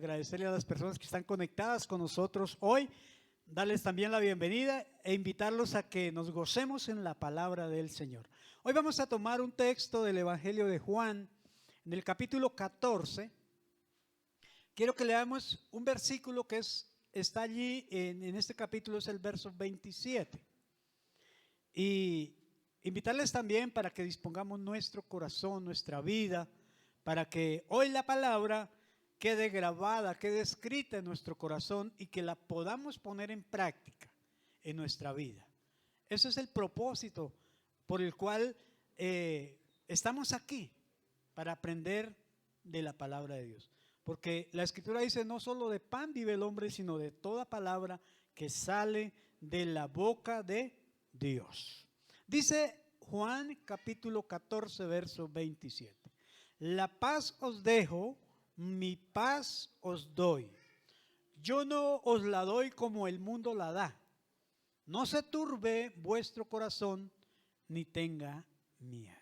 agradecerle a las personas que están conectadas con nosotros hoy, darles también la bienvenida e invitarlos a que nos gocemos en la palabra del Señor. Hoy vamos a tomar un texto del Evangelio de Juan, en el capítulo 14. Quiero que leamos un versículo que está allí en este capítulo, es el verso 27. Y invitarles también para que dispongamos nuestro corazón, nuestra vida, para que hoy la palabra quede grabada, quede escrita en nuestro corazón y que la podamos poner en práctica en nuestra vida. Ese es el propósito por el cual estamos aquí, para aprender de la palabra de Dios. Porque la Escritura dice: no solo de pan vive el hombre, sino de toda palabra que sale de la boca de Dios. Dice Juan capítulo 14, verso 27. La paz os dejo, mi paz os doy. Yo no os la doy como el mundo la da. No se turbe vuestro corazón, ni tenga miedo.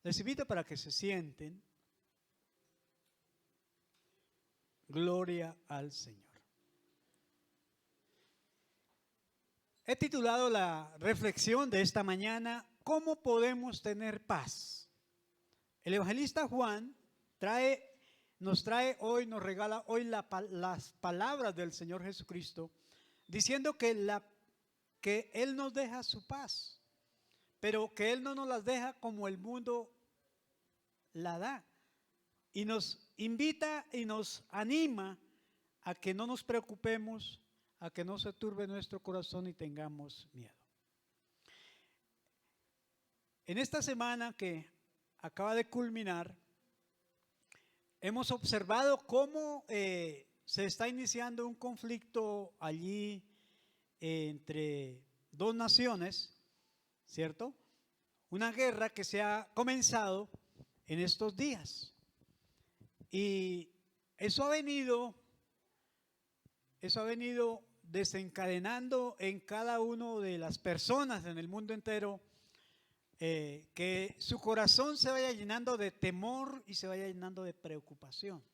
Les invito para que se sienten. Gloria al Señor. He titulado la reflexión de esta mañana: ¿cómo podemos tener paz? El evangelista Juan nos regala hoy las palabras del Señor Jesucristo, diciendo que Él nos deja su paz, pero que Él no nos las deja como el mundo la da. Y nos invita y nos anima a que no nos preocupemos, a que no se turbe nuestro corazón y tengamos miedo. En esta semana que acaba de culminar, hemos observado cómo se está iniciando un conflicto allí entre dos naciones, ¿cierto? Una guerra que se ha comenzado en estos días. Y eso ha venido desencadenando en cada una de las personas en el mundo entero que su corazón se vaya llenando de temor y se vaya llenando de preocupación.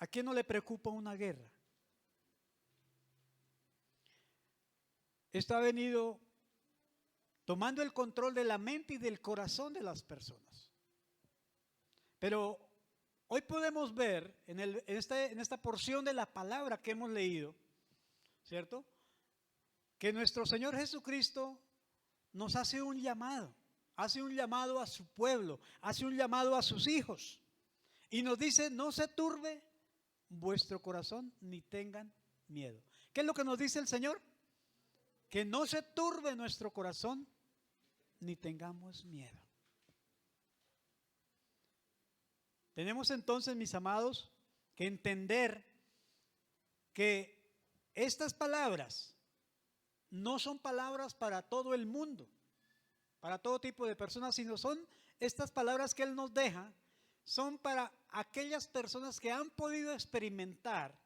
¿A quién no le preocupa una guerra? Esto ha venido tomando el control de la mente y del corazón de las personas. Pero hoy podemos ver en esta porción de la palabra que hemos leído, ¿cierto?, que nuestro Señor Jesucristo nos hace un llamado a su pueblo, hace un llamado a sus hijos y nos dice: no se turbe vuestro corazón ni tengan miedo. ¿Qué es lo que nos dice el Señor? Que no se turbe nuestro corazón ni tengamos miedo. Tenemos entonces, mis amados, que entender que estas palabras no son palabras para todo el mundo, para todo tipo de personas, sino son estas palabras que Él nos deja, son para aquellas personas que han podido experimentar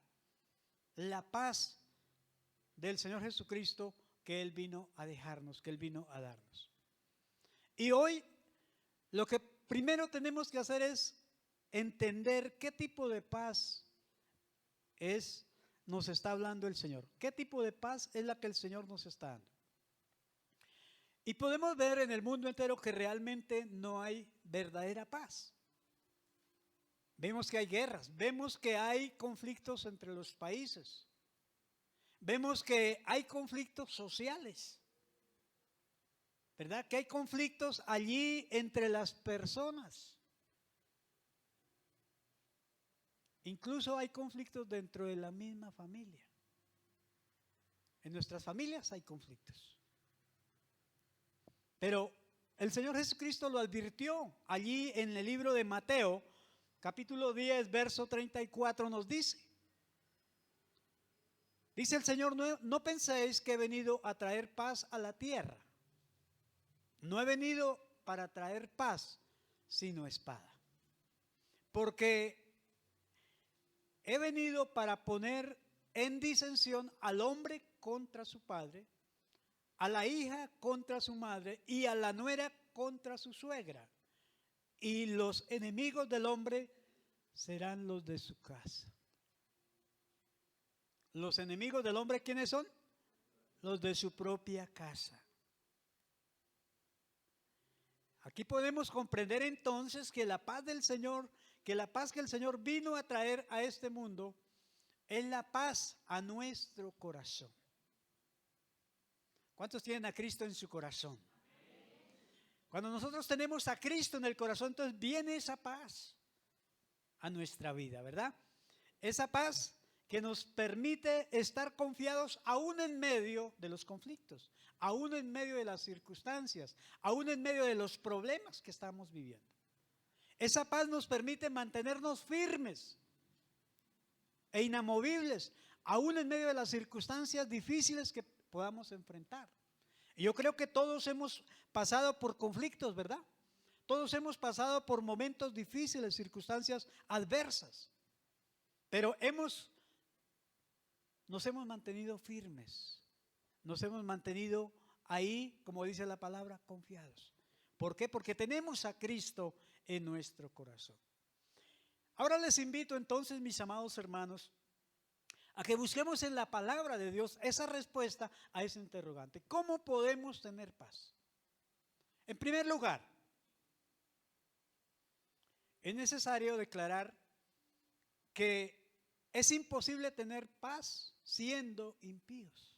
la paz del Señor Jesucristo que Él vino a dejarnos, que Él vino a darnos. Y hoy lo que primero tenemos que hacer es entender qué tipo de paz nos está hablando el Señor. ¿Qué tipo de paz es la que el Señor nos está dando? Y podemos ver en el mundo entero que realmente no hay verdadera paz. Vemos que hay guerras, vemos que hay conflictos entre los países, vemos que hay conflictos sociales, ¿verdad? Que hay conflictos allí entre las personas. Incluso hay conflictos dentro de la misma familia. En nuestras familias hay conflictos. Pero el Señor Jesucristo lo advirtió allí en el libro de Mateo, capítulo 10, verso 34, nos dice el Señor: no penséis que he venido a traer paz a la tierra. No he venido para traer paz, sino espada. Porque he venido para poner en disensión al hombre contra su padre, a la hija contra su madre y a la nuera contra su suegra. Y los enemigos del hombre serán los de su casa. Los enemigos del hombre, ¿quiénes son? Los de su propia casa. Aquí podemos comprender entonces que la paz del Señor, que la paz que el Señor vino a traer a este mundo, es la paz a nuestro corazón. ¿Cuántos tienen a Cristo en su corazón? Cuando nosotros tenemos a Cristo en el corazón, entonces viene esa paz a nuestra vida, ¿verdad? Esa paz que nos permite estar confiados aún en medio de los conflictos, aún en medio de las circunstancias, aún en medio de los problemas que estamos viviendo. Esa paz nos permite mantenernos firmes e inamovibles, aún en medio de las circunstancias difíciles que podamos enfrentar. Y yo creo que todos hemos pasado por conflictos, ¿verdad? Todos hemos pasado por momentos difíciles, circunstancias adversas, pero nos hemos mantenido firmes, nos hemos mantenido ahí, como dice la palabra, confiados. ¿Por qué? Porque tenemos a Cristo en nuestro corazón. Ahora les invito entonces, mis amados hermanos, a que busquemos en la palabra de Dios esa respuesta a ese interrogante. ¿Cómo podemos tener paz? En primer lugar, es necesario declarar que es imposible tener paz siendo impíos.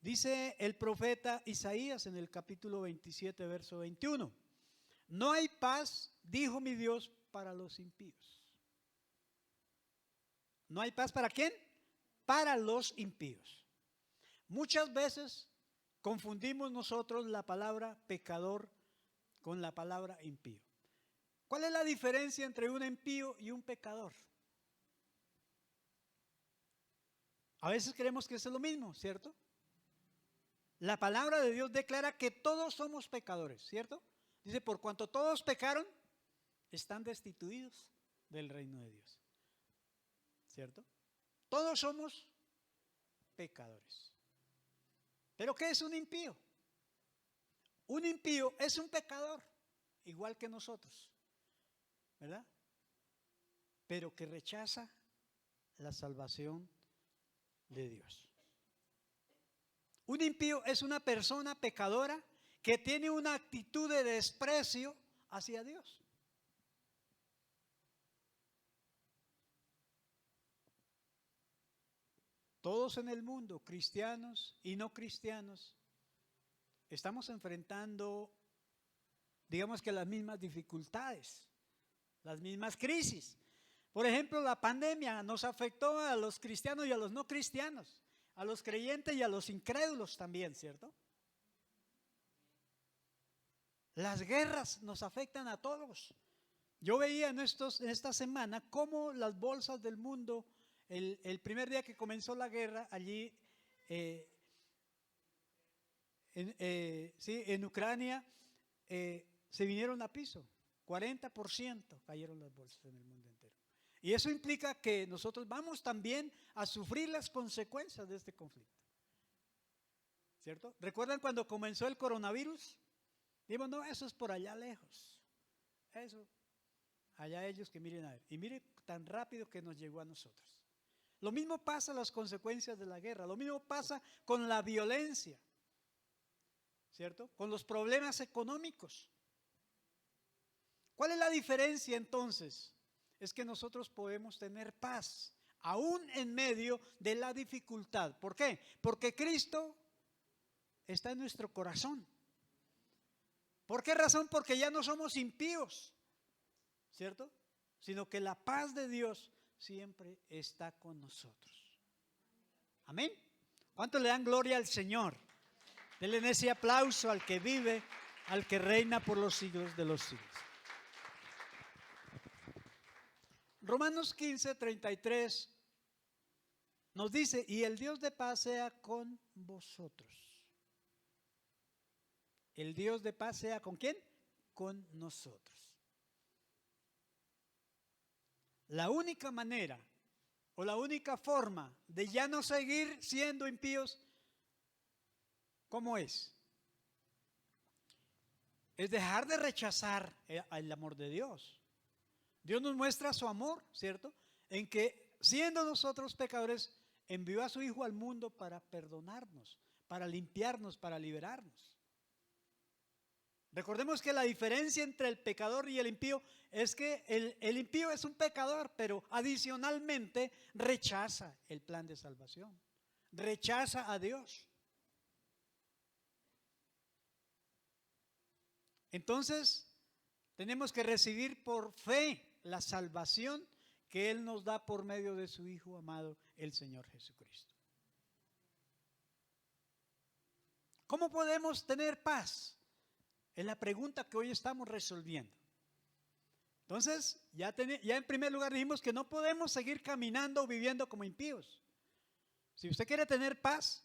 Dice el profeta Isaías en el capítulo 27, verso 21. No hay paz, dijo mi Dios, para los impíos. ¿No hay paz para quién? Para los impíos. Muchas veces confundimos nosotros la palabra pecador con la palabra impío. ¿Cuál es la diferencia entre un impío y un pecador? A veces creemos que es lo mismo, ¿cierto? La palabra de Dios declara que todos somos pecadores, ¿cierto? Dice, por cuanto todos pecaron, están destituidos del reino de Dios, ¿cierto? Todos somos pecadores. ¿Pero qué es un impío? Un impío es un pecador, igual que nosotros, ¿verdad? Pero que rechaza la salvación de Dios. Un impío es una persona pecadora que tiene una actitud de desprecio hacia Dios. Todos en el mundo, cristianos y no cristianos, estamos enfrentando, digamos que las mismas dificultades, las mismas crisis. Por ejemplo, la pandemia nos afectó a los cristianos y a los no cristianos, a los creyentes y a los incrédulos también, ¿cierto? Las guerras nos afectan a todos. Yo veía en esta semana cómo las bolsas del mundo, el primer día que comenzó la guerra allí en Ucrania, se vinieron a piso. 40% cayeron las bolsas en el mundo entero. Y eso implica que nosotros vamos también a sufrir las consecuencias de este conflicto, ¿cierto? ¿Recuerdan cuando comenzó el coronavirus? Dijimos, no, eso es por allá lejos. Eso, allá ellos que miren a ver. Y mire tan rápido que nos llegó a nosotros. Lo mismo pasa las consecuencias de la guerra. Lo mismo pasa con la violencia, ¿cierto? Con los problemas económicos. ¿Cuál es la diferencia entonces? Es que nosotros podemos tener paz aún en medio de la dificultad. ¿Por qué? Porque Cristo está en nuestro corazón. ¿Por qué razón? Porque ya no somos impíos, ¿cierto? Sino que la paz de Dios siempre está con nosotros. Amén. ¿Cuánto le dan gloria al Señor? Denle ese aplauso al que vive, al que reina por los siglos de los siglos. Romanos 15:33 nos dice, y el Dios de paz sea con vosotros. El Dios de paz sea ¿con quién? Con nosotros. La única manera o la única forma de ya no seguir siendo impíos, ¿cómo es? Es dejar de rechazar el amor de Dios. Dios nos muestra su amor, ¿cierto? En que siendo nosotros pecadores, envió a su Hijo al mundo para perdonarnos, para limpiarnos, para liberarnos. Recordemos que la diferencia entre el pecador y el impío es que el impío es un pecador, pero adicionalmente rechaza el plan de salvación, rechaza a Dios. Entonces, tenemos que recibir por fe la salvación que Él nos da por medio de su Hijo amado, el Señor Jesucristo. ¿Cómo podemos tener paz? Es la pregunta que hoy estamos resolviendo. Entonces, ya en primer lugar dijimos que no podemos seguir caminando o viviendo como impíos. Si usted quiere tener paz,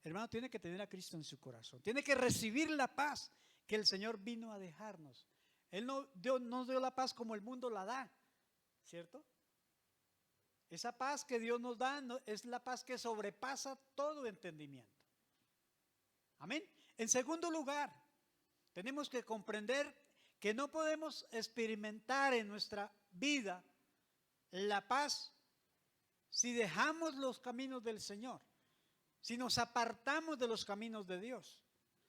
hermano, tiene que tener a Cristo en su corazón. Tiene que recibir la paz que el Señor vino a dejarnos. Él nos dio la paz como el mundo la da, ¿cierto? Esa paz que Dios nos da es la paz que sobrepasa todo entendimiento. Amén. En segundo lugar, tenemos que comprender que no podemos experimentar en nuestra vida la paz si dejamos los caminos del Señor, si nos apartamos de los caminos de Dios,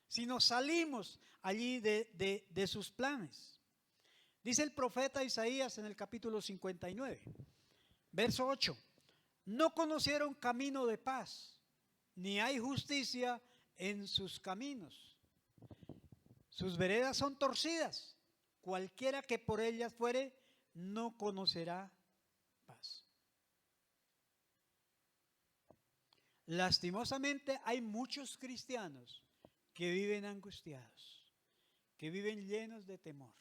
si nos salimos allí de sus planes. Dice el profeta Isaías en el capítulo 59, verso 8: no conocieron camino de paz, ni hay justicia en sus caminos. Sus veredas son torcidas, cualquiera que por ellas fuere no conocerá paz. Lastimosamente hay muchos cristianos que viven angustiados, que viven llenos de temor.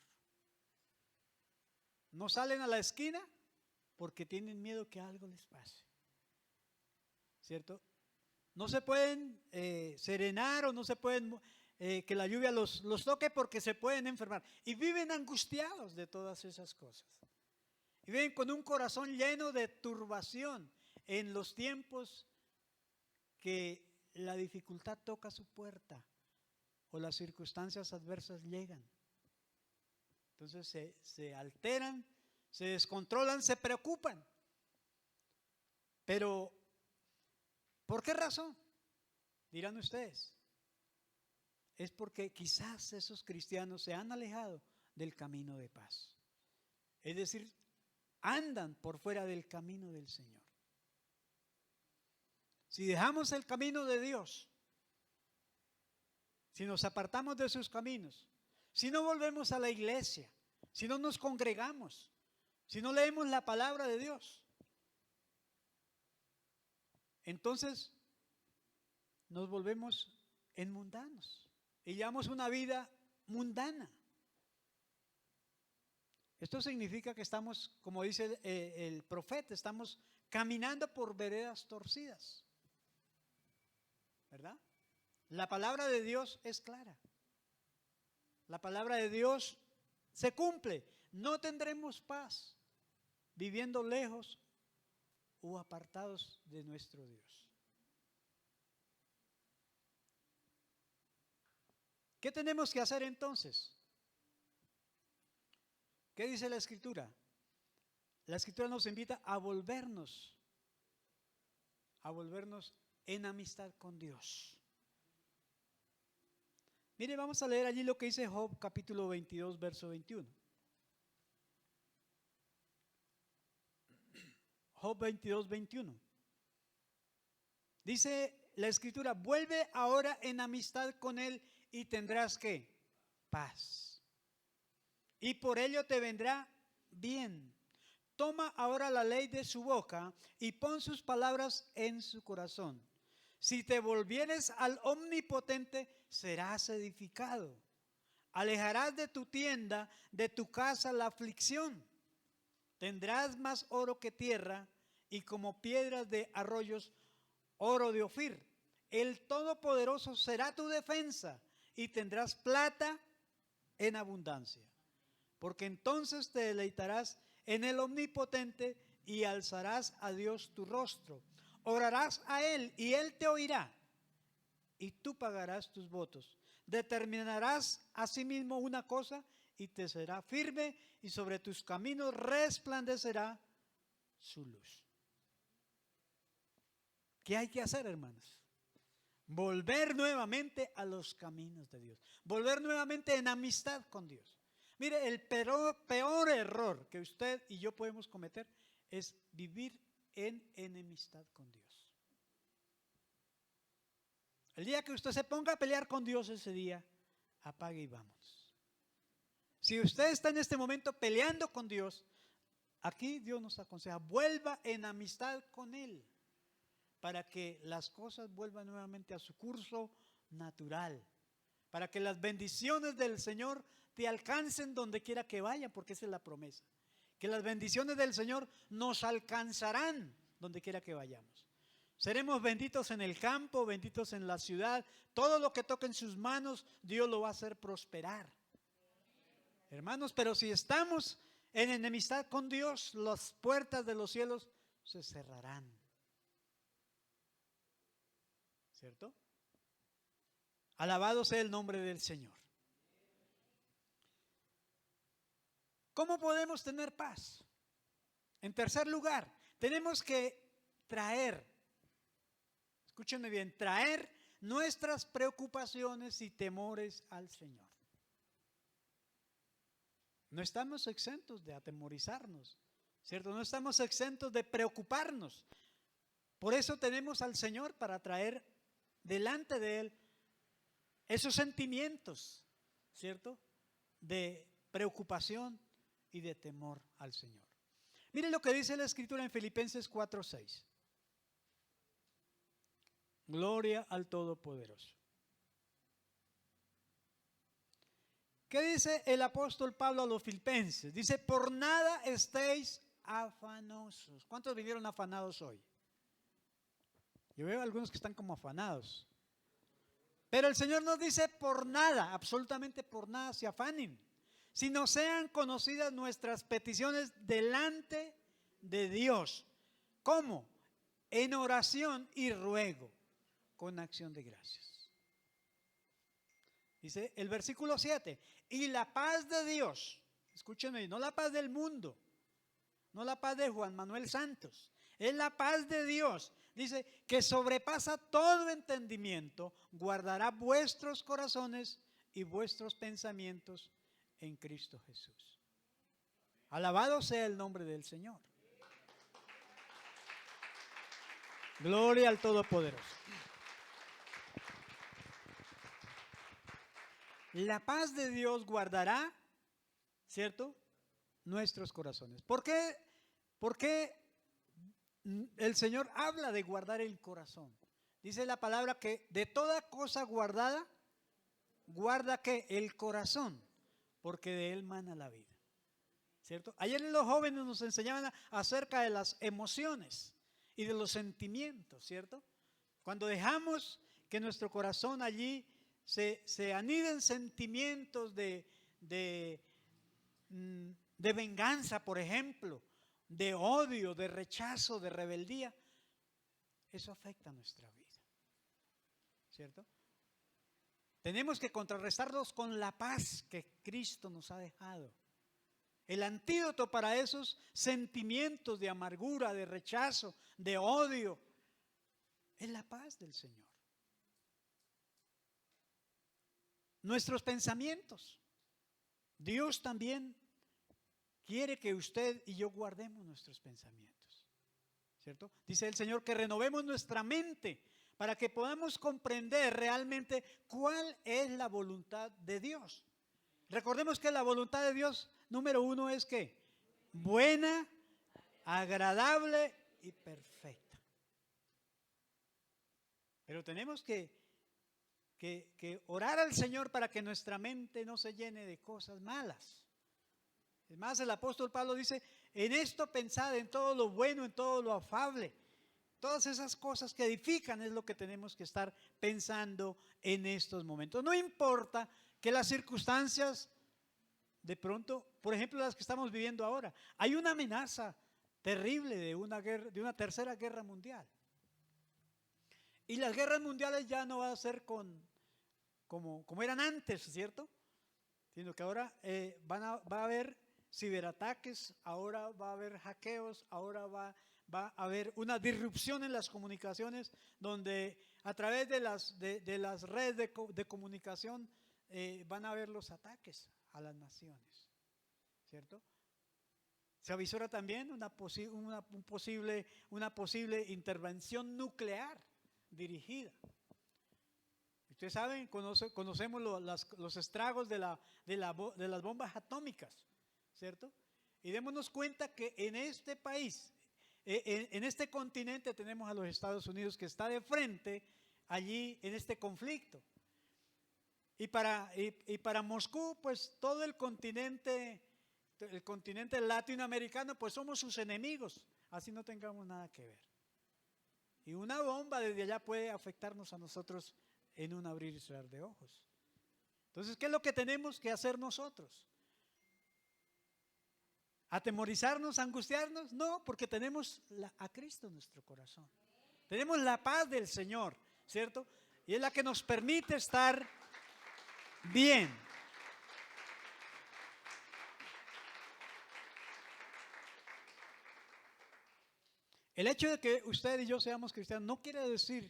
No salen a la esquina porque tienen miedo que algo les pase, ¿cierto? No se pueden serenar o no se pueden que la lluvia los toque porque se pueden enfermar. Y viven angustiados de todas esas cosas. Y viven con un corazón lleno de turbación en los tiempos que la dificultad toca su puerta o las circunstancias adversas llegan. Entonces se alteran, se descontrolan, se preocupan. Pero, ¿por qué razón? Dirán ustedes. Es porque quizás esos cristianos se han alejado del camino de paz. Es decir, andan por fuera del camino del Señor. Si dejamos el camino de Dios, si nos apartamos de sus caminos, si no volvemos a la iglesia, si no nos congregamos, si no leemos la palabra de Dios, entonces nos volvemos en mundanos y llevamos una vida mundana. Esto significa que estamos, como dice el profeta, estamos caminando por veredas torcidas, ¿verdad? La palabra de Dios es clara. La palabra de Dios se cumple. No tendremos paz viviendo lejos o apartados de nuestro Dios. ¿Qué tenemos que hacer entonces? ¿Qué dice la Escritura? La Escritura nos invita a volvernos en amistad con Dios. Mire, vamos a leer allí lo que dice Job capítulo 22, verso 21. Job 22, 21. Dice la Escritura: vuelve ahora en amistad con Él y tendrás ¿qué? Paz. Y por ello te vendrá bien. Toma ahora la ley de su boca y pon sus palabras en su corazón. Si te volvieres al Omnipotente, serás edificado. Alejarás de tu tienda, de tu casa, la aflicción. Tendrás más oro que tierra y como piedras de arroyos, oro de Ofir. El Todopoderoso será tu defensa y tendrás plata en abundancia. Porque entonces te deleitarás en el Omnipotente y alzarás a Dios tu rostro. Orarás a Él y Él te oirá y tú pagarás tus votos. Determinarás asimismo una cosa y te será firme y sobre tus caminos resplandecerá su luz. ¿Qué hay que hacer, hermanos? Volver nuevamente a los caminos de Dios. Volver nuevamente en amistad con Dios. Mire, el peor error que usted y yo podemos cometer es vivir en enemistad con Dios. El día que usted se ponga a pelear con Dios, ese día, apague y vámonos. Si usted está en este momento peleando con Dios, aquí Dios nos aconseja, vuelva en amistad con Él, para que las cosas vuelvan nuevamente a su curso natural, para que las bendiciones del Señor te alcancen donde quiera que vayan, porque esa es la promesa, que las bendiciones del Señor nos alcanzarán donde quiera que vayamos. Seremos benditos en el campo, benditos en la ciudad, todo lo que toque en sus manos, Dios lo va a hacer prosperar. Hermanos, pero si estamos en enemistad con Dios, las puertas de los cielos se cerrarán. ¿Cierto? Alabado sea el nombre del Señor. ¿Cómo podemos tener paz? En tercer lugar, tenemos que traer, escúchenme bien, traer nuestras preocupaciones y temores al Señor. No estamos exentos de atemorizarnos, ¿cierto? No estamos exentos de preocuparnos. Por eso tenemos al Señor para traer delante de Él esos sentimientos, ¿cierto? De preocupación y de temor al Señor. Miren lo que dice la Escritura en Filipenses 4:6. Gloria al Todopoderoso. ¿Qué dice el apóstol Pablo a los filipenses? Dice, por nada estéis afanosos. ¿Cuántos vinieron afanados hoy? Yo veo algunos que están como afanados. Pero el Señor nos dice por nada, absolutamente por nada se afanen, sino sean conocidas nuestras peticiones delante de Dios. ¿Cómo? En oración y ruego, con acción de gracias. Dice el versículo 7, y la paz de Dios, escúchenme, no la paz del mundo, no la paz de Juan Manuel Santos, es la paz de Dios. Dice que sobrepasa todo entendimiento, guardará vuestros corazones y vuestros pensamientos en Cristo Jesús. Alabado sea el nombre del Señor. Gloria al Todopoderoso. La paz de Dios guardará, ¿cierto?, nuestros corazones. ¿Por qué? Porque el Señor habla de guardar el corazón. Dice la palabra que de toda cosa guardada, guarda que el corazón, porque de él mana la vida. ¿Cierto? Ayer los jóvenes nos enseñaban acerca de las emociones y de los sentimientos, ¿cierto? Cuando dejamos que nuestro corazón allí se aniden sentimientos de venganza, por ejemplo, de odio, de rechazo, de rebeldía, eso afecta a nuestra vida, ¿cierto? Tenemos que contrarrestarlos con la paz que Cristo nos ha dejado. El antídoto para esos sentimientos de amargura, de rechazo, de odio, es la paz del Señor. Nuestros pensamientos. Dios también quiere que usted y yo guardemos nuestros pensamientos, ¿cierto? Dice el Señor que renovemos nuestra mente para que podamos comprender realmente cuál es la voluntad de Dios. Recordemos que la voluntad de Dios, número uno, es que buena, agradable y perfecta. Pero tenemos que orar al Señor para que nuestra mente no se llene de cosas malas. Es más, el apóstol Pablo dice, en esto pensad, en todo lo bueno, en todo lo afable. Todas esas cosas que edifican es lo que tenemos que estar pensando en estos momentos. No importa que las circunstancias, de pronto, por ejemplo, las que estamos viviendo ahora, hay una amenaza terrible de una guerra, de una tercera guerra mundial. Y las guerras mundiales ya no van a ser como eran antes, ¿cierto? Sino que ahora va a haber ciberataques, ahora va a haber hackeos, ahora va a haber una disrupción en las comunicaciones, donde a través de las redes de comunicación van a haber los ataques a las naciones, ¿cierto? Se avisora también una posible intervención nuclear dirigida. Ustedes saben, conocemos los estragos de las bombas atómicas, ¿cierto? Y démonos cuenta que en este país, en este continente, tenemos a los Estados Unidos que está de frente allí en este conflicto. Y para Moscú, pues todo el continente latinoamericano, pues somos sus enemigos, así no tengamos nada que ver. Y una bomba desde allá puede afectarnos a nosotros en un abrir y cerrar de ojos. Entonces, ¿qué es lo que tenemos que hacer nosotros? ¿Atemorizarnos, angustiarnos? No, porque tenemos a Cristo en nuestro corazón. Tenemos la paz del Señor, ¿cierto? Y es la que nos permite estar bien. El hecho de que usted y yo seamos cristianos no quiere decir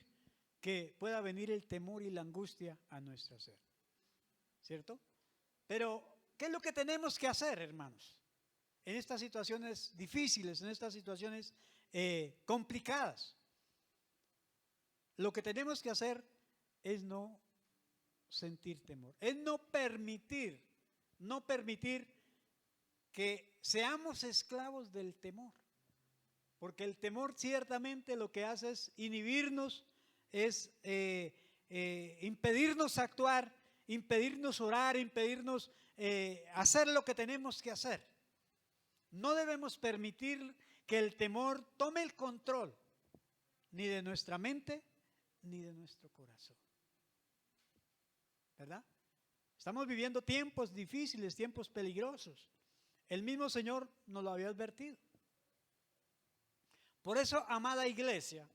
que pueda venir el temor y la angustia a nuestro ser, ¿cierto? Pero, ¿qué es lo que tenemos que hacer, hermanos? En estas situaciones difíciles, en estas situaciones complicadas. Lo que tenemos que hacer es no sentir temor, es no permitir que seamos esclavos del temor. Porque el temor ciertamente lo que hace es inhibirnos, es impedirnos actuar, impedirnos orar, impedirnos hacer lo que tenemos que hacer. No debemos permitir que el temor tome el control ni de nuestra mente ni de nuestro corazón, ¿verdad? Estamos viviendo tiempos difíciles, tiempos peligrosos. El mismo Señor nos lo había advertido. Por eso, amada iglesia,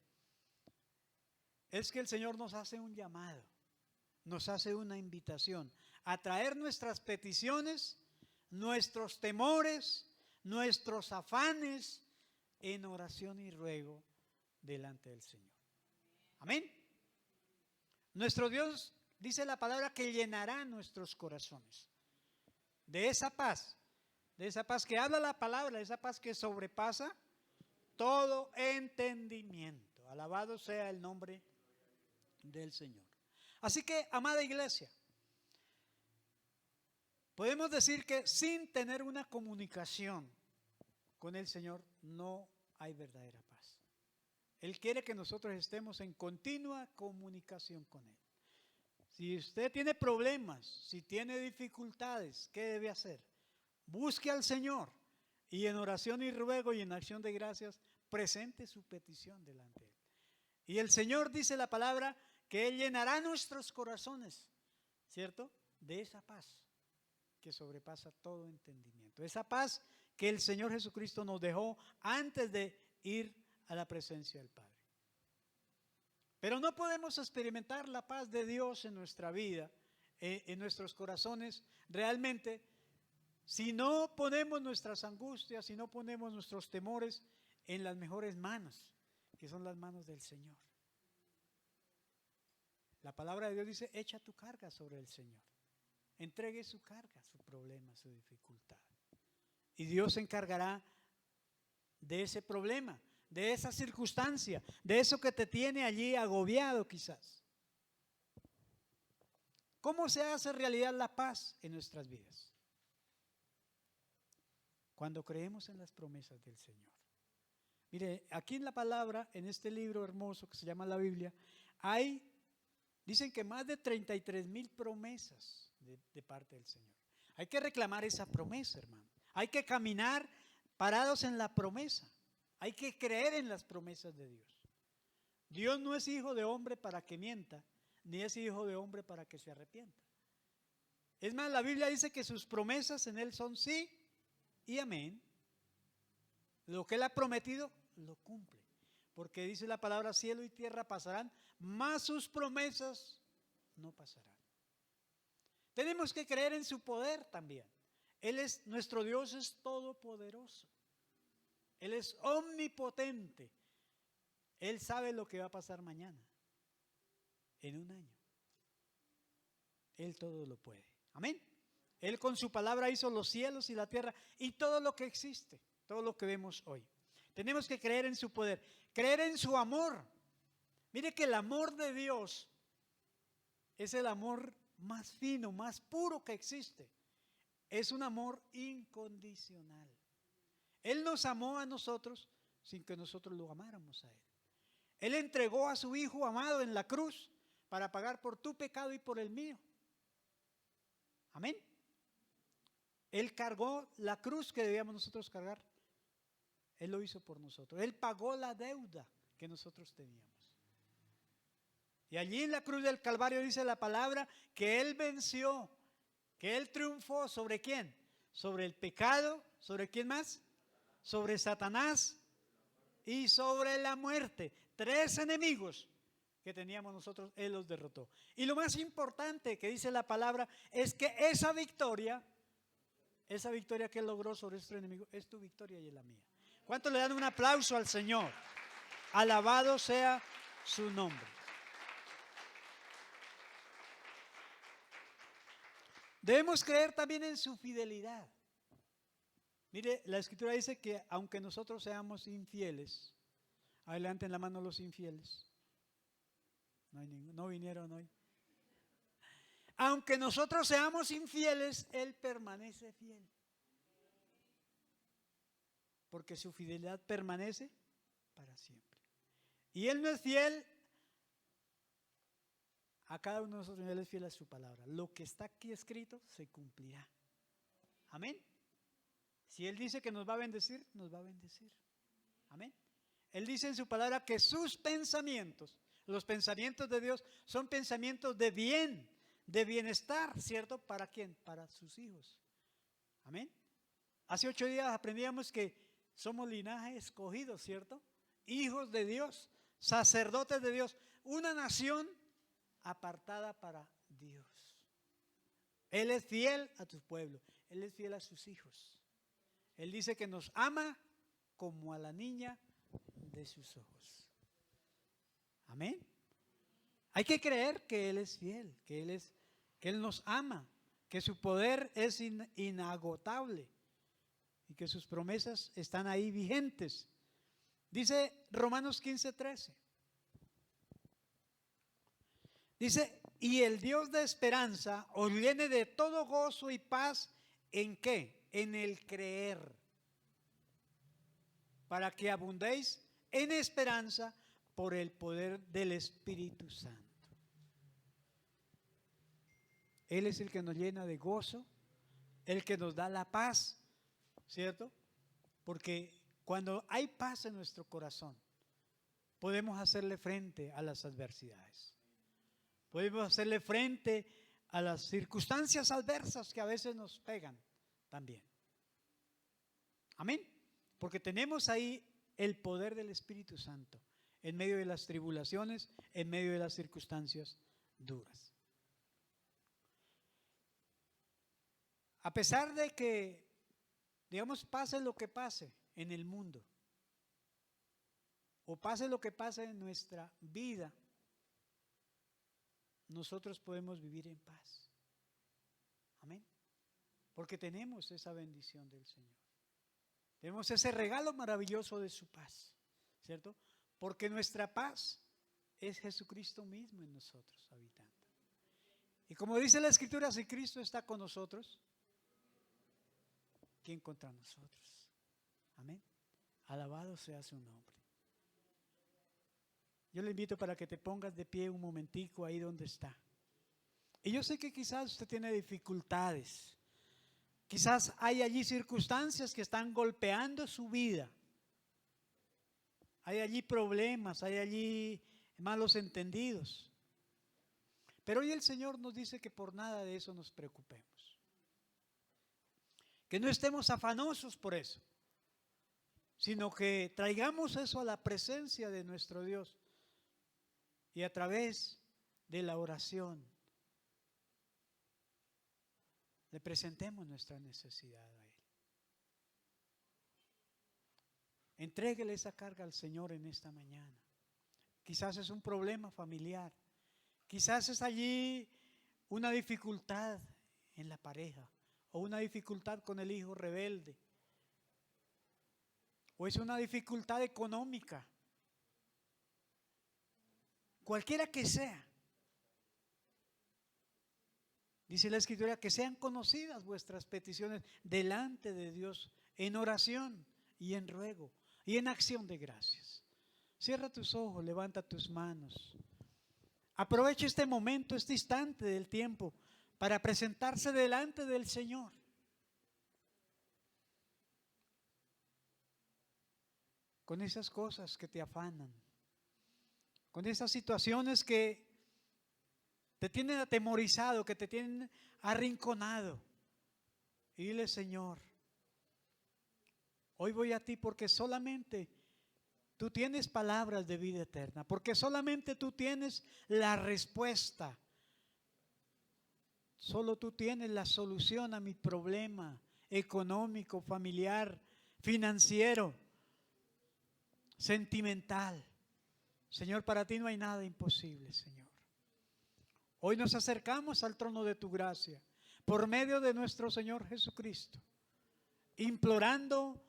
es que el Señor nos hace un llamado, nos hace una invitación a traer nuestras peticiones, nuestros temores, nuestros afanes en oración y ruego delante del Señor. Amén. Nuestro Dios, dice la palabra, que llenará nuestros corazones de esa paz que habla la palabra, de esa paz que sobrepasa todo entendimiento. Alabado sea el nombre del Señor. Así que, amada iglesia, podemos decir que sin tener una comunicación con el Señor no hay verdadera paz. Él quiere que nosotros estemos en continua comunicación con Él. Si usted tiene problemas, si tiene dificultades, ¿qué debe hacer? Busque al Señor y en oración y ruego y en acción de gracias presente su petición delante de Él. Y el Señor, dice la palabra, que Él llenará nuestros corazones, ¿cierto? De esa paz que sobrepasa todo entendimiento. Esa paz que el Señor Jesucristo nos dejó antes de ir a la presencia del Padre. Pero no podemos experimentar la paz de Dios en nuestra vida, en nuestros corazones, realmente, si no ponemos nuestras angustias, si no ponemos nuestros temores en las mejores manos, que son las manos del Señor. La palabra de Dios dice: echa tu carga sobre el Señor. Entregue su carga, su problema, su dificultad. Y Dios se encargará de ese problema, de esa circunstancia, de eso que te tiene allí agobiado quizás. ¿Cómo se hace realidad la paz en nuestras vidas? Cuando creemos en las promesas del Señor. Mire, aquí en la palabra, en este libro hermoso que se llama la Biblia, dicen que más de 33,000 promesas de parte del Señor. Hay que reclamar esa promesa, hermano. Hay que caminar parados en la promesa. Hay que creer en las promesas de Dios. Dios no es hijo de hombre para que mienta, ni es hijo de hombre para que se arrepienta. Es más, la Biblia dice que sus promesas en Él son sí y amén. Lo que Él ha prometido, lo cumple. Porque dice la palabra: cielo y tierra pasarán, mas sus promesas no pasarán. Tenemos que creer en su poder también, Nuestro Dios es todopoderoso. Él es omnipotente. Él sabe lo que va a pasar mañana, en un año. Él todo lo puede. Amén. Él con su palabra hizo los cielos y la tierra y todo lo que existe, todo lo que vemos hoy. Tenemos que creer en su poder, creer en su amor. Mire que el amor de Dios es el amor más fino, más puro que existe. Es un amor incondicional. Él nos amó a nosotros sin que nosotros lo amáramos a Él. Él entregó a su Hijo amado en la cruz para pagar por tu pecado y por el mío. Amén. Él cargó la cruz que debíamos nosotros cargar. Él lo hizo por nosotros. Él pagó la deuda que nosotros teníamos. Y allí en la cruz del Calvario dice la palabra que Él venció, que Él triunfó. ¿Sobre quién? Sobre el pecado. ¿Sobre quién más? Sobre Satanás y sobre la muerte. 3 enemigos que teníamos nosotros, Él los derrotó. Y lo más importante que dice la palabra es que esa victoria que Él logró sobre estos enemigos es tu victoria y es la mía. ¿Cuántos le dan un aplauso al Señor? Alabado sea su nombre. Debemos creer también en su fidelidad. Mire, la Escritura dice que aunque nosotros seamos infieles, levanten la mano los infieles. No vinieron hoy. Aunque nosotros seamos infieles, Él permanece fiel. Porque su fidelidad permanece para siempre. Y Él no es fiel a cada uno de nosotros, Él es fiel a su palabra. Lo que está aquí escrito se cumplirá. Amén. Si Él dice que nos va a bendecir, nos va a bendecir. Amén. Él dice en su palabra que sus pensamientos, los pensamientos de Dios, son pensamientos de bien, de bienestar, ¿cierto? ¿Para quién? Para sus hijos. Amén. Hace 8 días aprendíamos que somos linaje escogido, ¿cierto? Hijos de Dios, sacerdotes de Dios, una nación apartada para Dios. Él es fiel a tu pueblo, Él es fiel a sus hijos. Él dice que nos ama como a la niña de sus ojos. Amén. Hay que creer que Él es fiel, que Él nos ama, que su poder es inagotable y que sus promesas están ahí vigentes. Dice Romanos 15:13. Dice, y el Dios de esperanza os llene de todo gozo y paz, ¿en qué? En el creer, para que abundéis en esperanza por el poder del Espíritu Santo. Él es el que nos llena de gozo, el que nos da la paz, ¿cierto? Porque cuando hay paz en nuestro corazón, podemos hacerle frente a las adversidades. Podemos hacerle frente a las circunstancias adversas que a veces nos pegan también. Amén. Porque tenemos ahí el poder del Espíritu Santo en medio de las tribulaciones, en medio de las circunstancias duras. A pesar de que, digamos, pase lo que pase en el mundo, o pase lo que pase en nuestra vida, nosotros podemos vivir en paz. Amén. Porque tenemos esa bendición del Señor. Tenemos ese regalo maravilloso de su paz, ¿cierto? Porque nuestra paz es Jesucristo mismo en nosotros habitando. Y como dice la Escritura, si Cristo está con nosotros, ¿quién contra nosotros? Amén. Alabado sea su nombre. Yo le invito para que te pongas de pie un momentico ahí donde está. Y yo sé que quizás usted tiene dificultades. Quizás hay allí circunstancias que están golpeando su vida. Hay allí problemas, hay allí malos entendidos. Pero hoy el Señor nos dice que por nada de eso nos preocupemos. Que no estemos afanosos por eso, sino que traigamos eso a la presencia de nuestro Dios. Y a través de la oración le presentemos nuestra necesidad a Él. Entréguele esa carga al Señor en esta mañana. Quizás es un problema familiar. Quizás es allí una dificultad en la pareja o una dificultad con el hijo rebelde. O es una dificultad económica. Cualquiera que sea. Dice la Escritura que sean conocidas vuestras peticiones delante de Dios en oración y en ruego y en acción de gracias. Cierra tus ojos, levanta tus manos. Aprovecha este momento, este instante del tiempo para presentarse delante del Señor. Con esas cosas que te afanan, con esas situaciones que te tienen atemorizado, que te tienen arrinconado. Y dile: Señor, hoy voy a ti porque solamente tú tienes palabras de vida eterna, porque solamente tú tienes la respuesta. Solo tú tienes la solución a mi problema económico, familiar, financiero, sentimental. Señor, para ti no hay nada imposible, Señor. Hoy nos acercamos al trono de tu gracia por medio de nuestro Señor Jesucristo, implorando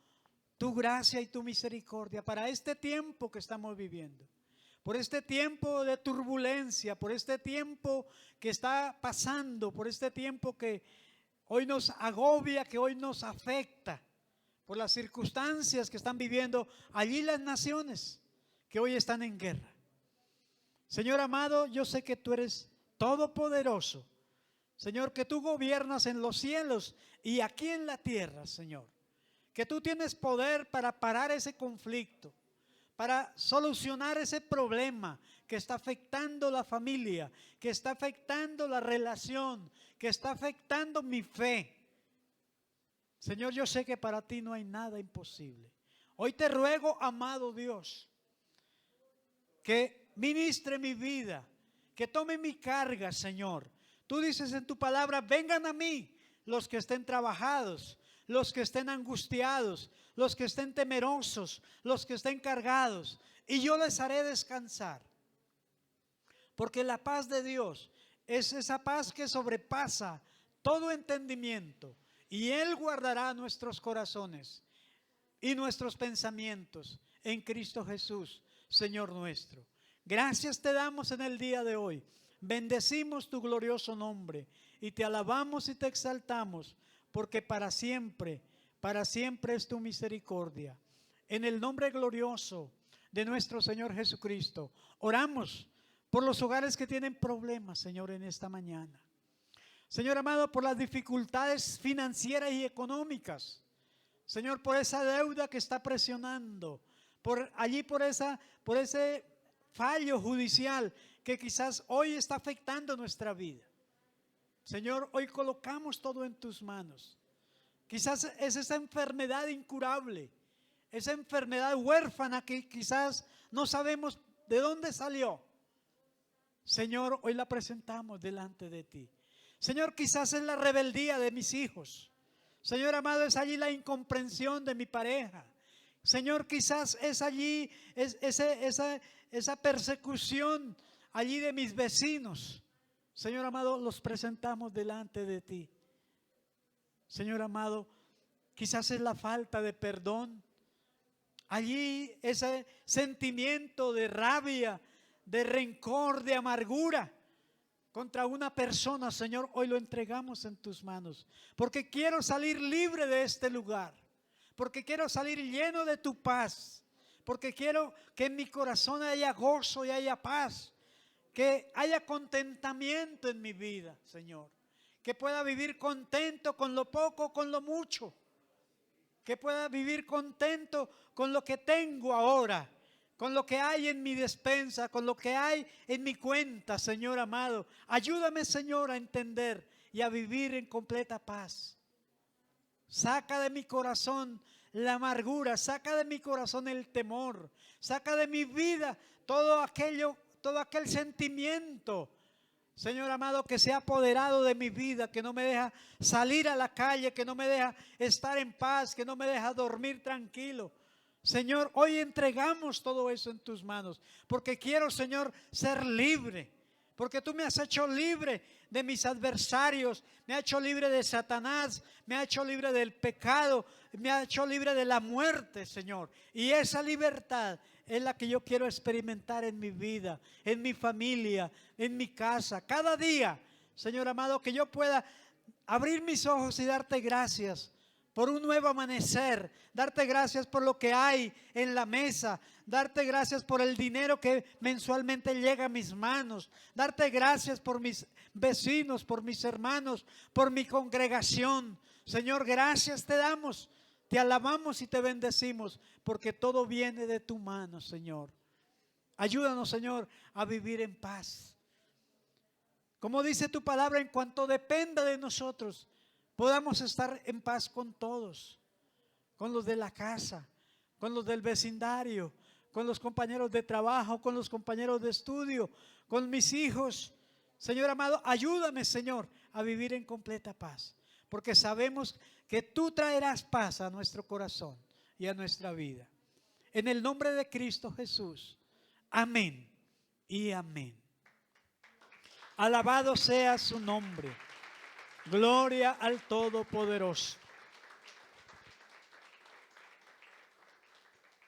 tu gracia y tu misericordia para este tiempo que estamos viviendo, por este tiempo de turbulencia, por este tiempo que está pasando, por este tiempo que hoy nos agobia, que hoy nos afecta, por las circunstancias que están viviendo allí las naciones que hoy están en guerra. Señor amado, yo sé que tú eres todopoderoso, Señor, que tú gobiernas en los cielos y aquí en la tierra, Señor, que tú tienes poder para parar ese conflicto, para solucionar ese problema que está afectando la familia, que está afectando la relación, que está afectando mi fe. Señor, yo sé que para ti no hay nada imposible. Hoy te ruego, amado Dios, que ministre mi vida, que tome mi carga, Señor. Tú dices en tu palabra: vengan a mí los que estén trabajados, los que estén angustiados, los que estén temerosos, los que estén cargados, y yo les haré descansar. Porque la paz de Dios es esa paz que sobrepasa todo entendimiento, y Él guardará nuestros corazones y nuestros pensamientos en Cristo Jesús, Señor nuestro. Gracias te damos en el día de hoy. Bendecimos tu glorioso nombre y te alabamos y te exaltamos, porque para siempre es tu misericordia. En el nombre glorioso de nuestro Señor Jesucristo, oramos por los hogares que tienen problemas, Señor, en esta mañana. Señor amado, por las dificultades financieras y económicas. Señor, por esa deuda que está presionando, por ese fallo judicial que quizás hoy está afectando nuestra vida. Señor, hoy colocamos todo en tus manos. Quizás es esa enfermedad incurable, esa enfermedad huérfana que quizás no sabemos de dónde salió. Señor, hoy la presentamos delante de ti. Señor, quizás es la rebeldía de mis hijos. Señor amado, es allí la incomprensión de mi pareja. Señor, quizás es allí esa persecución allí de mis vecinos. Señor amado, los presentamos delante de ti. Señor amado, quizás es la falta de perdón. Allí ese sentimiento de rabia, de rencor, de amargura contra una persona, Señor, hoy lo entregamos en tus manos. Porque quiero salir libre de este lugar. Porque quiero salir lleno de tu paz. Porque quiero que en mi corazón haya gozo y haya paz. Que haya contentamiento en mi vida, Señor. Que pueda vivir contento con lo poco, con lo mucho. Que pueda vivir contento con lo que tengo ahora, con lo que hay en mi despensa, con lo que hay en mi cuenta, Señor amado. Ayúdame, Señor, a entender y a vivir en completa paz. Saca de mi corazón la amargura, saca de mi corazón el temor, saca de mi vida todo aquel sentimiento Señor amado, que se ha apoderado de mi vida, que no me deja salir a la calle, que no me deja estar en paz, que no me deja dormir tranquilo. Señor, hoy entregamos todo eso en tus manos, porque quiero, Señor, ser libre. Porque tú me has hecho libre de mis adversarios, me has hecho libre de Satanás, me has hecho libre del pecado, me has hecho libre de la muerte, Señor. Y esa libertad es la que yo quiero experimentar en mi vida, en mi familia, en mi casa. Cada día, Señor amado, que yo pueda abrir mis ojos y darte gracias por un nuevo amanecer, darte gracias por lo que hay en la mesa, darte gracias por el dinero que mensualmente llega a mis manos, darte gracias por mis vecinos, por mis hermanos, por mi congregación. Señor, gracias te damos, te alabamos y te bendecimos, porque todo viene de tu mano, Señor. Ayúdanos, Señor, a vivir en paz. Como dice tu palabra, en cuanto dependa de nosotros, podamos estar en paz con todos, con los de la casa, con los del vecindario, con los compañeros de trabajo, con los compañeros de estudio, con mis hijos. Señor amado, ayúdame, Señor, a vivir en completa paz, porque sabemos que tú traerás paz a nuestro corazón y a nuestra vida. En el nombre de Cristo Jesús. Amén y amén. Alabado sea su nombre. Gloria al Todopoderoso.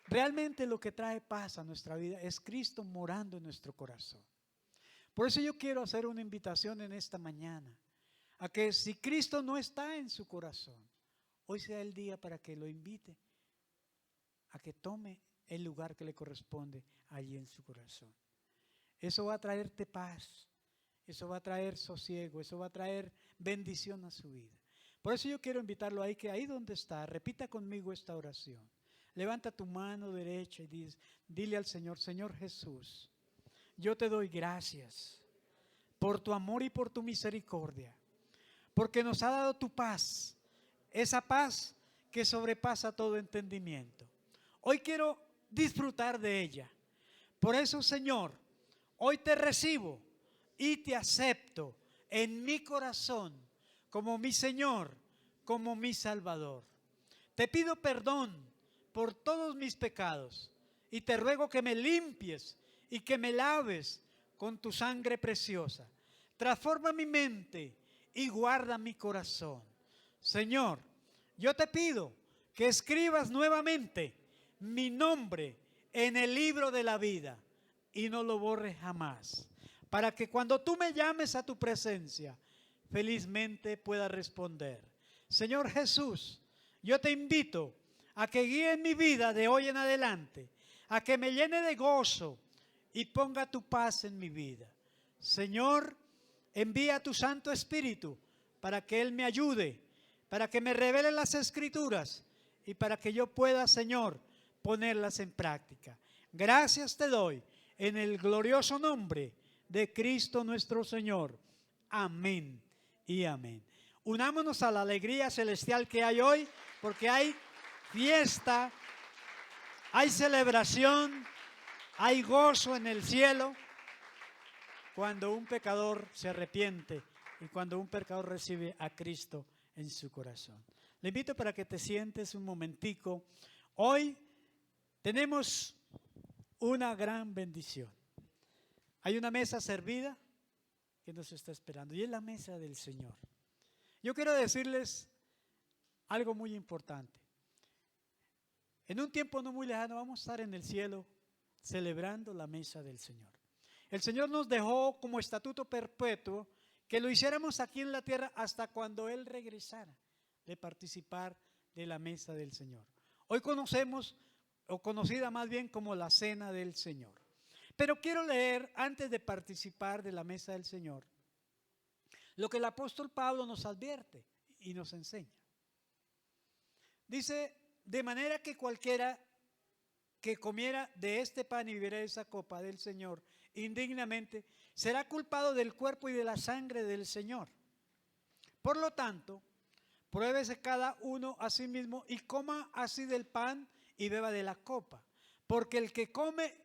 Realmente lo que trae paz a nuestra vida es Cristo morando en nuestro corazón. Por eso yo quiero hacer una invitación en esta mañana a que si Cristo no está en su corazón, hoy sea el día para que lo invite a que tome el lugar que le corresponde allí en su corazón. Eso va a traerte paz. Eso va a traer sosiego, eso va a traer bendición a su vida. Por eso yo quiero invitarlo ahí, que ahí donde está, repita conmigo esta oración. Levanta tu mano derecha y dile al Señor: Señor Jesús, yo te doy gracias por tu amor y por tu misericordia, porque nos ha dado tu paz, esa paz que sobrepasa todo entendimiento. Hoy quiero disfrutar de ella. Por eso, Señor, hoy te recibo y te acepto en mi corazón como mi Señor, como mi Salvador. Te pido perdón por todos mis pecados y te ruego que me limpies y que me laves con tu sangre preciosa. Transforma mi mente y guarda mi corazón. Señor, yo te pido que escribas nuevamente mi nombre en el libro de la vida y no lo borres jamás, para que cuando tú me llames a tu presencia, felizmente pueda responder. Señor Jesús, yo te invito a que guíe mi vida de hoy en adelante, a que me llene de gozo y ponga tu paz en mi vida. Señor, envía a tu Santo Espíritu para que Él me ayude, para que me revele las Escrituras y para que yo pueda, Señor, ponerlas en práctica. Gracias te doy en el glorioso nombre de Cristo nuestro Señor. Amén y amén. Unámonos a la alegría celestial que hay hoy, porque hay fiesta, hay celebración, hay gozo en el cielo cuando un pecador se arrepiente y cuando un pecador recibe a Cristo en su corazón. Le invito para que te sientes un momentico. Hoy tenemos una gran bendición. Hay una mesa servida que nos está esperando y es la mesa del Señor. Yo quiero decirles algo muy importante. En un tiempo no muy lejano vamos a estar en el cielo celebrando la mesa del Señor. El Señor nos dejó como estatuto perpetuo que lo hiciéramos aquí en la tierra hasta cuando Él regresara de participar de la mesa del Señor. Hoy conocemos, o conocida más bien como la cena del Señor. Pero quiero leer, antes de participar de la mesa del Señor, lo que el apóstol Pablo nos advierte y nos enseña. Dice: de manera que cualquiera que comiera de este pan y bebiera de esa copa del Señor indignamente, será culpado del cuerpo y de la sangre del Señor. Por lo tanto, pruébese cada uno a sí mismo y coma así del pan y beba de la copa. Porque el que come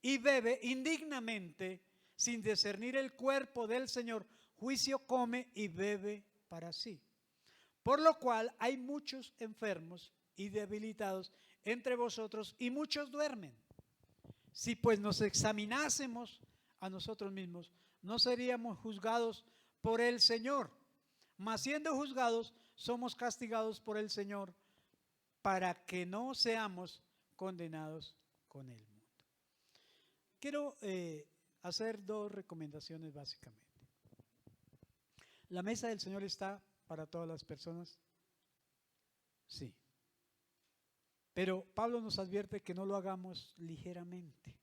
y bebe indignamente sin discernir el cuerpo del Señor, juicio come y bebe para sí. Por lo cual hay muchos enfermos y debilitados entre vosotros y muchos duermen. Si pues nos examinásemos a nosotros mismos, no seríamos juzgados por el Señor, mas siendo juzgados, somos castigados por el Señor para que no seamos condenados con el mundo. Quiero hacer dos recomendaciones básicamente. ¿La mesa del Señor está para todas las personas? Sí. Pero Pablo nos advierte que no lo hagamos ligeramente,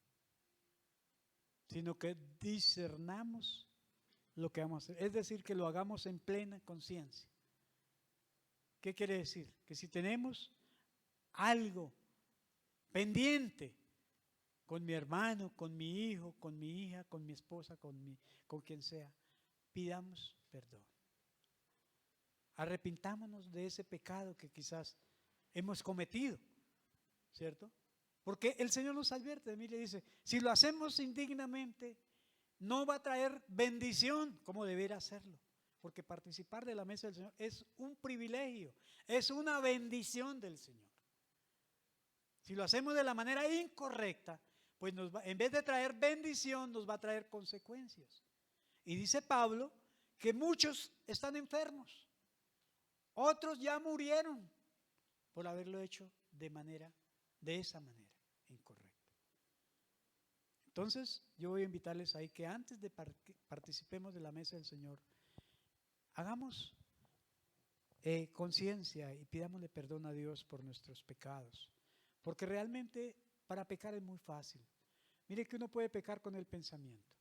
sino que discernamos lo que vamos a hacer. Es decir, que lo hagamos en plena conciencia. ¿Qué quiere decir? Que si tenemos algo pendiente con mi hermano, con mi hijo, con mi hija, con mi esposa, con quien sea, pidamos perdón. Arrepintámonos de ese pecado que quizás hemos cometido, ¿cierto? Porque el Señor nos advierte, a mí le dice, si lo hacemos indignamente, no va a traer bendición como debería hacerlo. Porque participar de la mesa del Señor es un privilegio, es una bendición del Señor. Si lo hacemos de la manera incorrecta, pues en vez de traer bendición, nos va a traer consecuencias. Y dice Pablo que muchos están enfermos, otros ya murieron por haberlo hecho de esa manera incorrecta. Entonces, yo voy a invitarles ahí que antes de participemos de la mesa del Señor, hagamos conciencia y pidámosle perdón a Dios por nuestros pecados. Porque realmente para pecar es muy fácil. Mire que uno puede pecar con el pensamiento,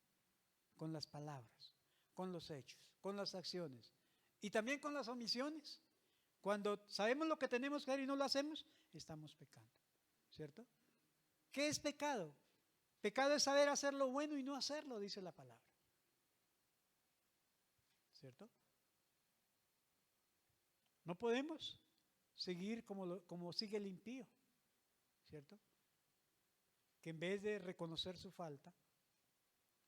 con las palabras, con los hechos, con las acciones y también con las omisiones. Cuando sabemos lo que tenemos que hacer y no lo hacemos, estamos pecando, ¿cierto? ¿Qué es pecado? Pecado es saber hacer lo bueno y no hacerlo, dice la palabra, ¿cierto? No podemos seguir como sigue el impío, ¿cierto? Que en vez de reconocer su falta,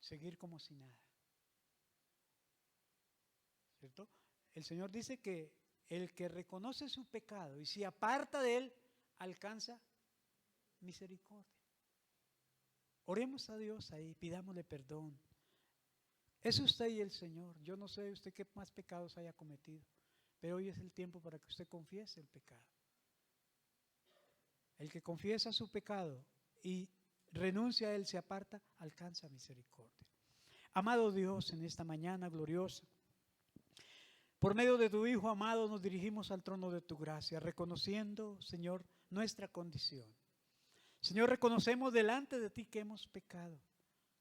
seguir como si nada, ¿cierto? El Señor dice que el que reconoce su pecado y se aparta de él, alcanza misericordia. Oremos a Dios ahí, pidámosle perdón. Es usted y el Señor. Yo no sé usted qué más pecados haya cometido, pero hoy es el tiempo para que usted confiese el pecado. El que confiesa su pecado y renuncia a él, se aparta, alcanza misericordia. Amado Dios, en esta mañana gloriosa, por medio de tu Hijo amado nos dirigimos al trono de tu gracia, reconociendo, Señor, nuestra condición. Señor, reconocemos delante de ti que hemos pecado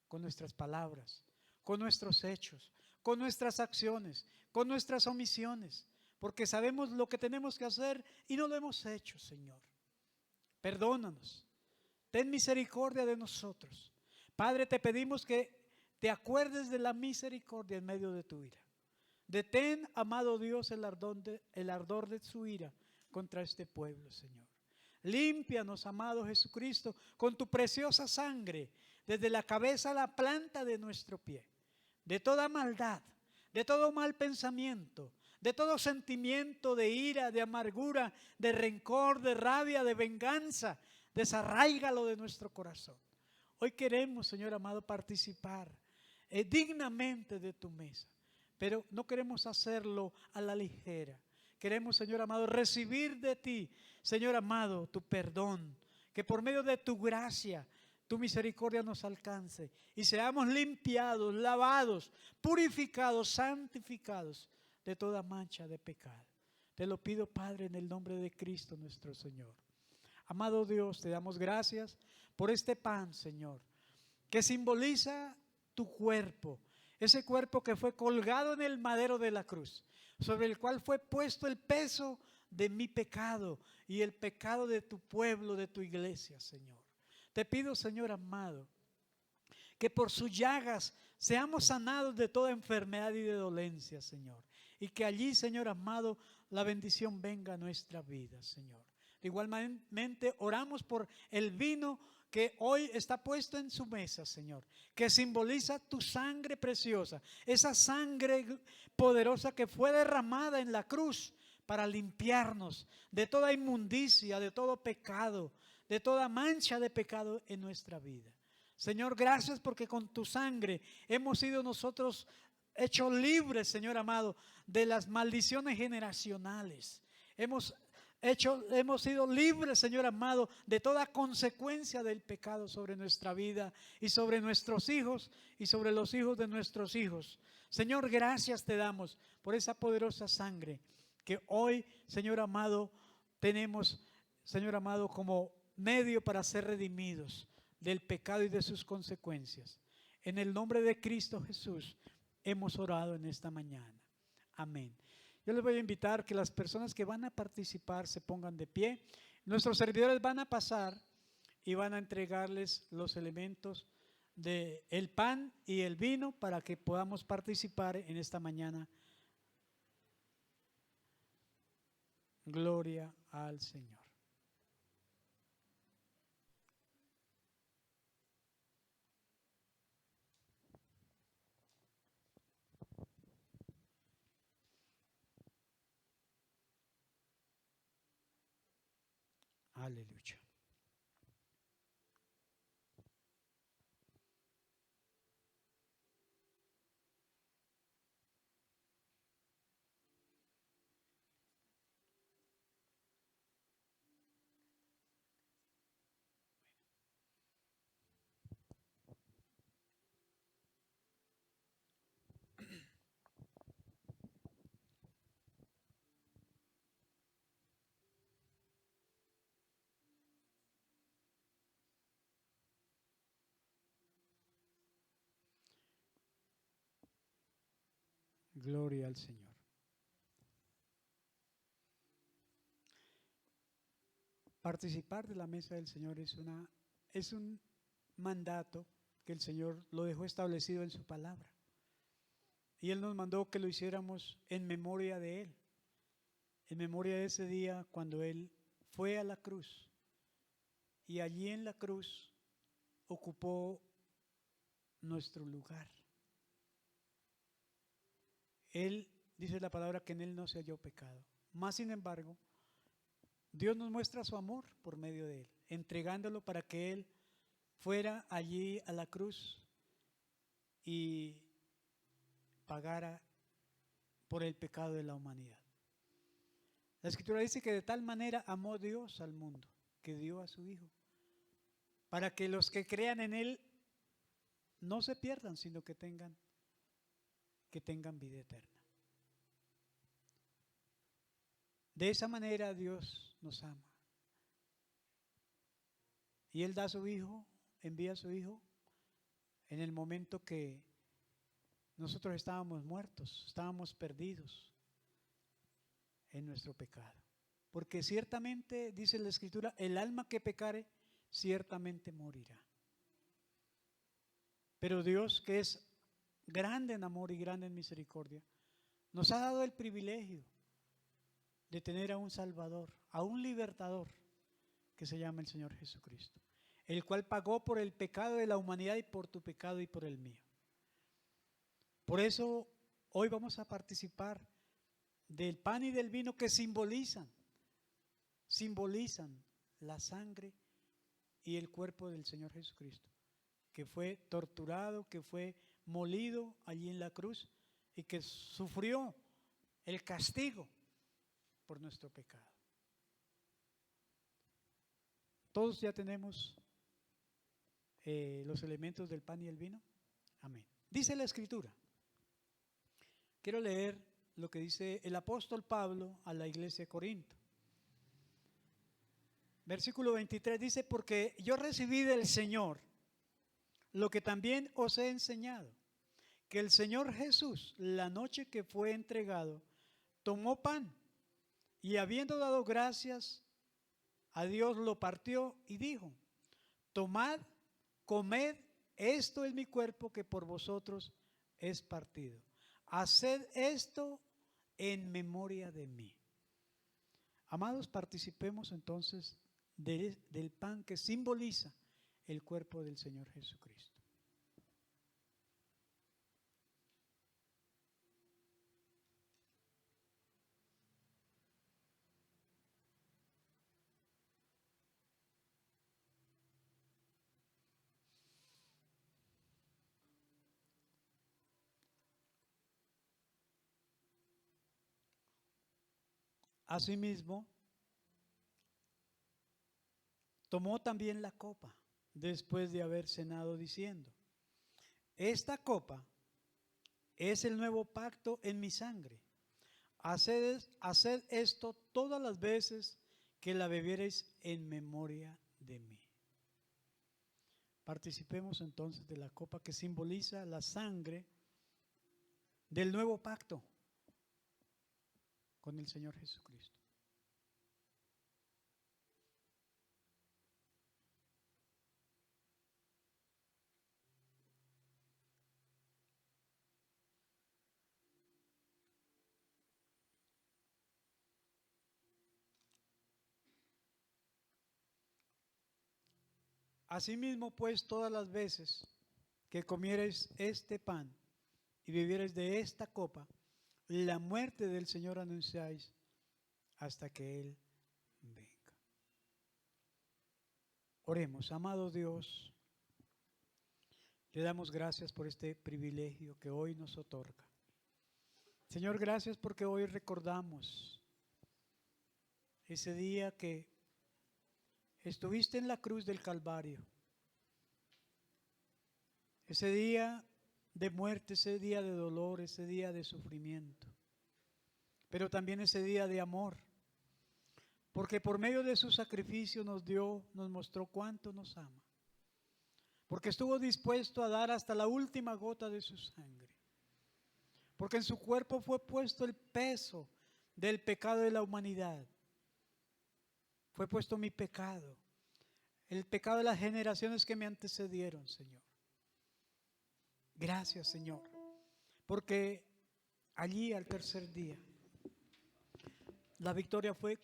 con nuestras palabras, con nuestros hechos, con nuestras acciones, con nuestras omisiones, porque sabemos lo que tenemos que hacer y no lo hemos hecho, Señor. Perdónanos, ten misericordia de nosotros. Padre, te pedimos que te acuerdes de la misericordia en medio de tu ira. Detén, amado Dios, el ardor de su ira contra este pueblo, Señor. Límpianos, amado Jesucristo, con tu preciosa sangre, desde la cabeza a la planta de nuestro pie, de toda maldad, de todo mal pensamiento, de todo sentimiento de ira, de amargura, de rencor, de rabia, de venganza. Desarráigalo de nuestro corazón. Hoy queremos, Señor amado, participar dignamente de tu mesa, pero no queremos hacerlo a la ligera. Queremos, Señor amado, recibir de ti, Señor amado, tu perdón, que por medio de tu gracia, tu misericordia nos alcance y seamos limpiados, lavados, purificados, santificados de toda mancha de pecado. Te lo pido, Padre, en el nombre de Cristo nuestro Señor. Amado Dios, te damos gracias por este pan, Señor, que simboliza tu cuerpo, ese cuerpo que fue colgado en el madero de la cruz, sobre el cual fue puesto el peso de mi pecado y el pecado de tu pueblo, de tu iglesia, Señor. Te pido, Señor amado, que por sus llagas seamos sanados de toda enfermedad y de dolencia, Señor. Y que allí, Señor amado, la bendición venga a nuestra vida, Señor. Igualmente oramos por el vino que hoy está puesto en su mesa, Señor, que simboliza tu sangre preciosa, esa sangre poderosa que fue derramada en la cruz para limpiarnos de toda inmundicia, de todo pecado, de toda mancha de pecado en nuestra vida. Señor, gracias porque con tu sangre hemos sido nosotros hechos libres, Señor amado, de las maldiciones generacionales. Hemos sido libres, Señor amado, de toda consecuencia del pecado sobre nuestra vida y sobre nuestros hijos y sobre los hijos de nuestros hijos. Señor, gracias te damos por esa poderosa sangre que hoy, Señor amado, tenemos, Señor amado, como medio para ser redimidos del pecado y de sus consecuencias. En el nombre de Cristo Jesús hemos orado en esta mañana. Amén. Yo les voy a invitar que las personas que van a participar se pongan de pie. Nuestros servidores van a pasar y van a entregarles los elementos del pan y el vino para que podamos participar en esta mañana. Gloria al Señor. Aleluya. Gloria al Señor. Participar de la mesa del Señor es un mandato que el Señor lo dejó establecido en su palabra. Y Él nos mandó que lo hiciéramos en memoria de Él, en memoria de ese día cuando Él fue a la cruz y allí en la cruz ocupó nuestro lugar. Él, dice la palabra, que en Él no se halló pecado. Más sin embargo, Dios nos muestra su amor por medio de Él, entregándolo para que Él fuera allí a la cruz y pagara por el pecado de la humanidad. La Escritura dice que de tal manera amó Dios al mundo, que dio a su Hijo, para que los que crean en Él no se pierdan, sino que tengan vida eterna. De esa manera Dios nos ama. Y Él da a su Hijo, envía a su Hijo en el momento que nosotros estábamos muertos, estábamos perdidos en nuestro pecado. Porque ciertamente, dice la Escritura, el alma que pecare, ciertamente morirá. Pero Dios, que es grande en amor y grande en misericordia, nos ha dado el privilegio de tener a un Salvador, a un libertador, que se llama el Señor Jesucristo, el cual pagó por el pecado de la humanidad y por tu pecado y por el mío. Por eso hoy vamos a participar del pan y del vino que simbolizan la sangre y el cuerpo del Señor Jesucristo, que fue torturado, que fue molido allí en la cruz y que sufrió el castigo por nuestro pecado. Todos ya tenemos los elementos del pan y el vino. Amén. Dice la Escritura. Quiero leer lo que dice el apóstol Pablo a la iglesia de Corinto. Versículo 23 dice: porque yo recibí del Señor lo que también os he enseñado, que el Señor Jesús, la noche que fue entregado, tomó pan y habiendo dado gracias a Dios, lo partió y dijo: tomad, comed, esto es mi cuerpo que por vosotros es partido. Haced esto en memoria de mí. Amados, participemos entonces del pan que simboliza el cuerpo del Señor Jesucristo. Asimismo, tomó también la copa después de haber cenado, diciendo: esta copa es el nuevo pacto en mi sangre. Haced esto todas las veces que la bebiereis en memoria de mí. Participemos entonces de la copa que simboliza la sangre del nuevo pacto con el Señor Jesucristo. Asimismo, pues, todas las veces que comiereis este pan y bebiereis de esta copa, la muerte del Señor anunciáis hasta que Él venga. Oremos. Amado Dios, le damos gracias por este privilegio que hoy nos otorga. Señor, gracias porque hoy recordamos ese día que estuviste en la cruz del Calvario, ese día de muerte, ese día de dolor, ese día de sufrimiento, pero también ese día de amor, porque por medio de su sacrificio nos mostró cuánto nos ama, porque estuvo dispuesto a dar hasta la última gota de su sangre, porque en su cuerpo fue puesto el peso del pecado de la humanidad. Fue puesto mi pecado, el pecado de las generaciones que me antecedieron, Señor. Gracias, Señor, porque allí al tercer día la victoria fue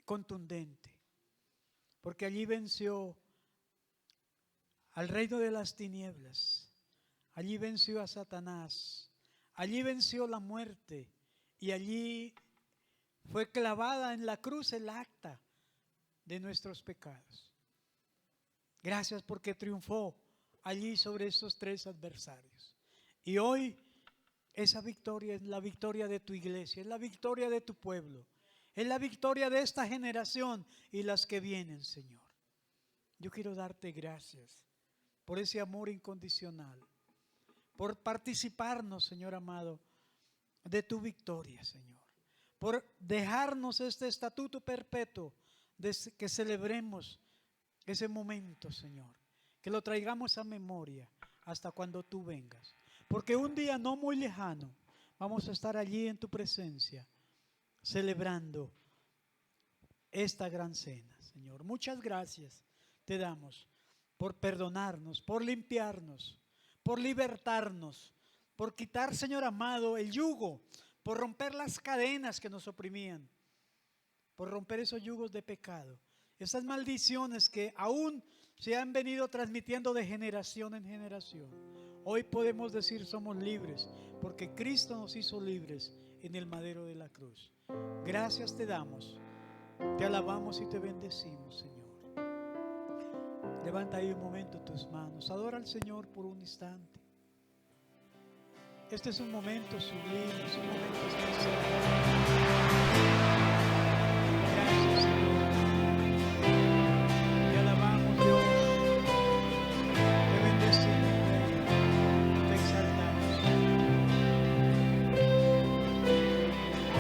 contundente, porque allí venció al reino de las tinieblas, allí venció a Satanás, allí venció la muerte y allí fue clavada en la cruz el acta de nuestros pecados. Gracias porque triunfó allí sobre esos tres adversarios. Y hoy esa victoria es la victoria de tu iglesia, es la victoria de tu pueblo, es la victoria de esta generación y las que vienen, Señor. Yo quiero darte gracias por ese amor incondicional, por participarnos, Señor amado, de tu victoria, Señor, por dejarnos este estatuto perpetuo de que celebremos ese momento, Señor, que lo traigamos a memoria hasta cuando tú vengas, porque un día no muy lejano vamos a estar allí en tu presencia celebrando esta gran cena, Señor. Muchas gracias te damos por perdonarnos, por limpiarnos, por libertarnos, por quitar, Señor amado, el yugo, por romper las cadenas que nos oprimían, por romper esos yugos de pecado, esas maldiciones que aún se han venido transmitiendo de generación en generación. Hoy podemos decir somos libres porque Cristo nos hizo libres en el madero de la cruz. Gracias te damos, te alabamos y te bendecimos, Señor. Levanta ahí un momento tus manos, adora al Señor por un instante. Este es un momento sublime, es un momento especial. Gracias, Señor.